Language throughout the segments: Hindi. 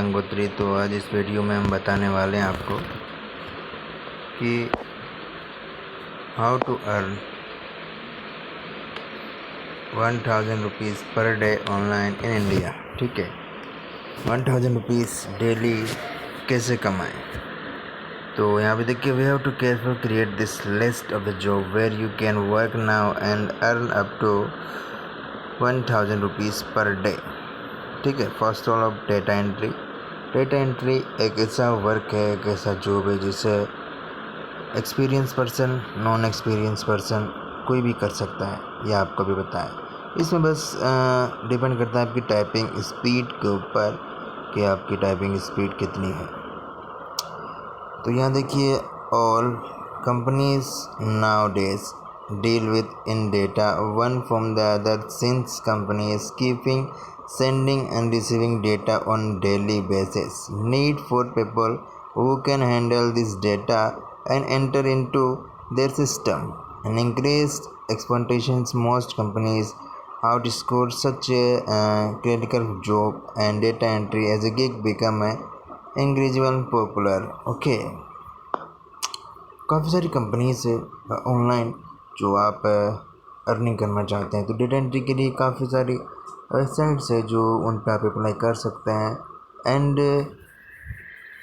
गंगोत्री। तो आज इस वीडियो में हम बताने वाले हैं आपको कि how to earn 1000 rupees per day online in India. ठीक है, 1000 रुपीज़ डेली कैसे कमाएं। तो यहाँ पे देखिए, we have to careful create this list of the job where you can work now and earn up to 1000 rupees per day. ठीक है, first of data entry. Data entry एक ऐसा वर्क है, एक ऐसा जॉब है जिसे experience person, non experience person कोई भी कर सकता है, यह आपको भी पता है। इसमें बस डिपेंड करता है आपकी टाइपिंग स्पीड के ऊपर कि आपकी टाइपिंग स्पीड कितनी है। तो यहाँ देखिए, all companies now days deal with in data one from the other, since company is keeping sending and receiving data on daily basis. Need for people who can handle this data and enter into their system and increased expectations. Most companies outscore such a critical job, and data entry as a gig become a increasingly popular. Okay, काफ़ी सारी कंपनीज ऑनलाइन जो आप अर्निंग करना चाहते हैं, तो डेटा एंट्री के लिए काफ़ी सारी वेबसाइट्स है जो उन पर आप अप्लाई कर सकते हैं एंड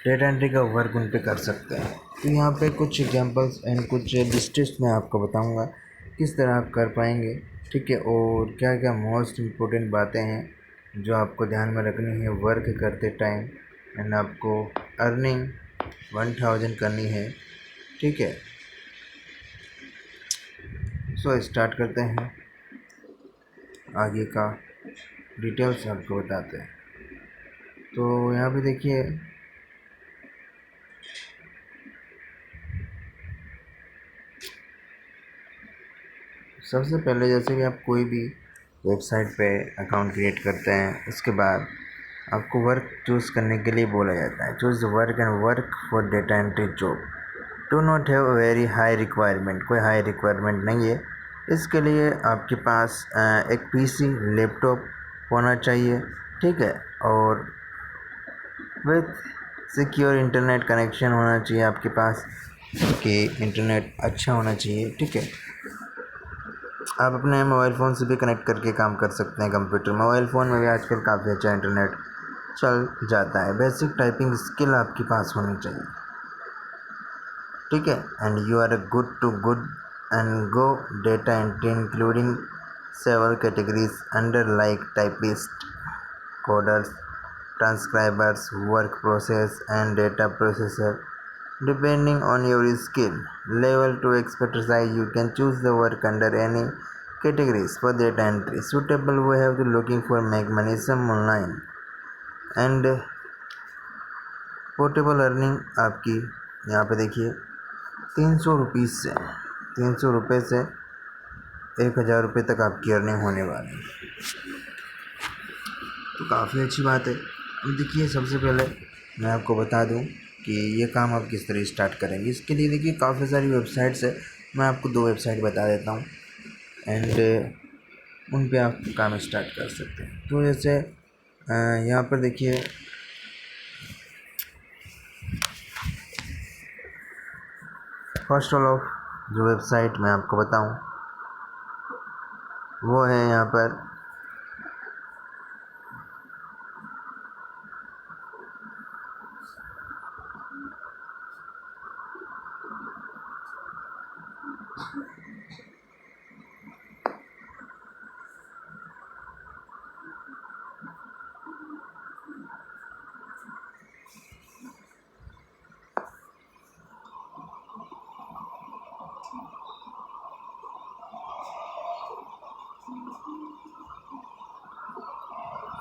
डेटा एंट्री का वर्क उन पे कर सकते हैं। तो यहाँ पे कुछ एग्जांपल्स एंड कुछ लिस्ट्स मैं आपको बताऊंगा किस तरह आप कर पाएंगे। ठीक है, और क्या क्या मोस्ट इम्पोर्टेंट बातें हैं जो आपको ध्यान में रखनी है वर्क करते टाइम एंड आपको अर्निंग 1000 करनी है। ठीक है, सो स्टार्ट करते हैं, आगे का डिटेल्स आपको बताते हैं। तो यहाँ पे देखिए, सबसे पहले जैसे कि आप कोई भी वेबसाइट पे अकाउंट क्रिएट करते हैं, उसके बाद आपको वर्क चूज़ करने के लिए बोला जाता है, choose work and work for data entry job. Do not have very high requirement, कोई हाई रिक्वायरमेंट नहीं है। इसके लिए आपके पास एक पीसी लैपटॉप होना चाहिए। ठीक है, और विथ सिक्योर इंटरनेट कनेक्शन होना चाहिए आपके पास, कि इंटरनेट अच्छा होना चाहिए। ठीक है, आप अपने मोबाइल फ़ोन से भी कनेक्ट करके काम कर सकते हैं कंप्यूटर। मोबाइल फ़ोन में भी आजकल काफ़ी अच्छा इंटरनेट चल जाता है। बेसिक टाइपिंग स्किल आपके पास होनी चाहिए। ठीक है, and you are good to good and go. Data entry including several categories under like typist, coders, transcribers, work process and data processor. Depending on your skill level to expertise, you can choose the work under any categories. For data entry suitable, we have to looking for mechanism online and portable earning आपकी यहाँ पे देखिए 300 रुपीज़ से 300 रुपये से 1000 रुपये तक आपकी अर्निंग होने वाली है। तो काफ़ी अच्छी बात है। अब देखिए, सबसे पहले मैं आपको बता दूं कि ये काम आप किस तरह स्टार्ट करेंगे। इसके लिए देखिए काफ़ी सारी वेबसाइट्स है, मैं आपको 2 वेबसाइट बता देता हूँ एंड उन पे आप काम स्टार्ट कर सकते हैं। तो जैसे यहाँ पर देखिए, फर्स्ट ऑफ जो वेबसाइट मैं आपको बताऊँ वो है यहाँ पर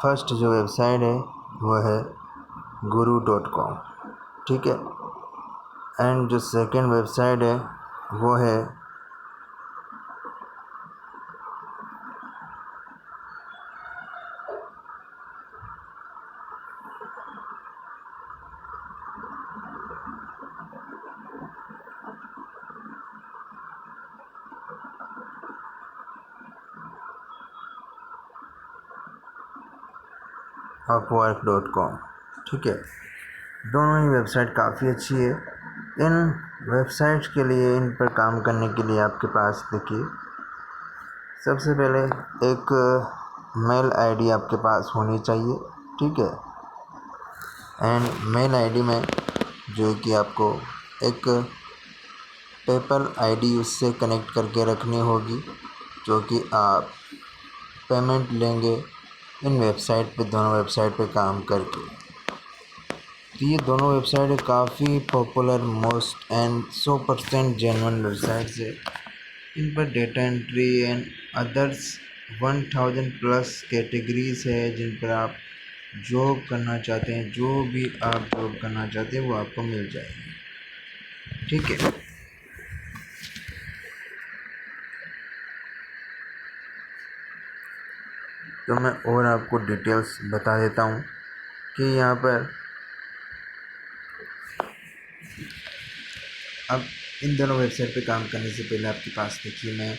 फर्स्ट जो वेबसाइट है वो है guru.com। ठीक है, एंड जो सेकंड वेबसाइट है वो है upwork.com। ठीक है। दोनों ही वेबसाइट काफ़ी अच्छी है। इन वेबसाइट्स के लिए, इन पर काम करने के लिए आपके पास देखिए, सबसे पहले एक मेल आईडी आपके पास होनी चाहिए, ठीक है। एंड मेल आईडी में जो कि आपको एक पेपल आईडी उससे कनेक्ट करके रखनी होगी, जो कि आप पेमेंट लेंगे इन वेबसाइट पे, दोनों वेबसाइट पे काम करके। तो ये दोनों वेबसाइट काफ़ी popular, most and 100% genuine websites है। इन पर data entry and others 1000 plus categories है जिन पर आप जॉब करना चाहते हैं। जो भी आप जॉब करना चाहते हैं वो आपको मिल जाएगी, ठीक है। तो मैं और आपको डिटेल्स बता देता हूँ कि यहाँ पर अब इन दोनों वेबसाइट पे काम करने से पहले आपके पास देखिए, मैं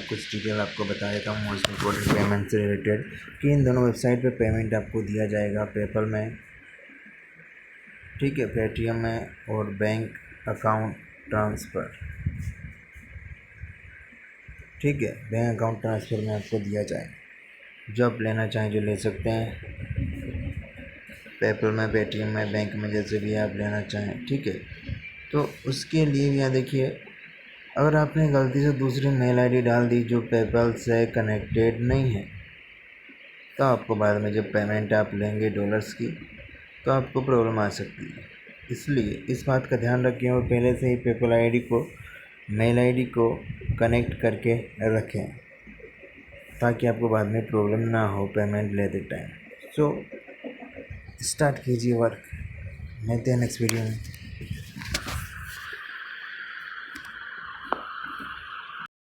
कुछ डिटेल आपको बता देता हूँ मोस्ट इम्पोर्टेंट पेमेंट से रिलेटेड, कि इन दोनों वेबसाइट पे पेमेंट आपको दिया जाएगा पेपल में, ठीक है, पेटीएम में और बैंक अकाउंट ट्रांसफ़र, ठीक है। बैंक अकाउंट ट्रांसफ़र में आपको दिया जाएगा। जो आप लेना चाहें जो ले सकते हैं, पेपल में, पेटीएम में, बैंक में, जैसे भी आप लेना चाहें, ठीक है। तो उसके लिए यहाँ देखिए, अगर आपने गलती से दूसरी मेल आईडी डाल दी जो पेपल से कनेक्टेड नहीं है, तो आपको बाद में जब पेमेंट आप लेंगे डॉलर्स की, तो आपको प्रॉब्लम आ सकती है। इसलिए इस बात का ध्यान रखें और पहले से ही पेपल आईडी को, मेल आईडी को कनेक्ट करके रखें, ताकि आपको बाद में प्रॉब्लम ना हो पेमेंट लेते टाइम। सो स्टार्ट कीजिए वर्क। मिलते हैं नेक्स्ट वीडियो में।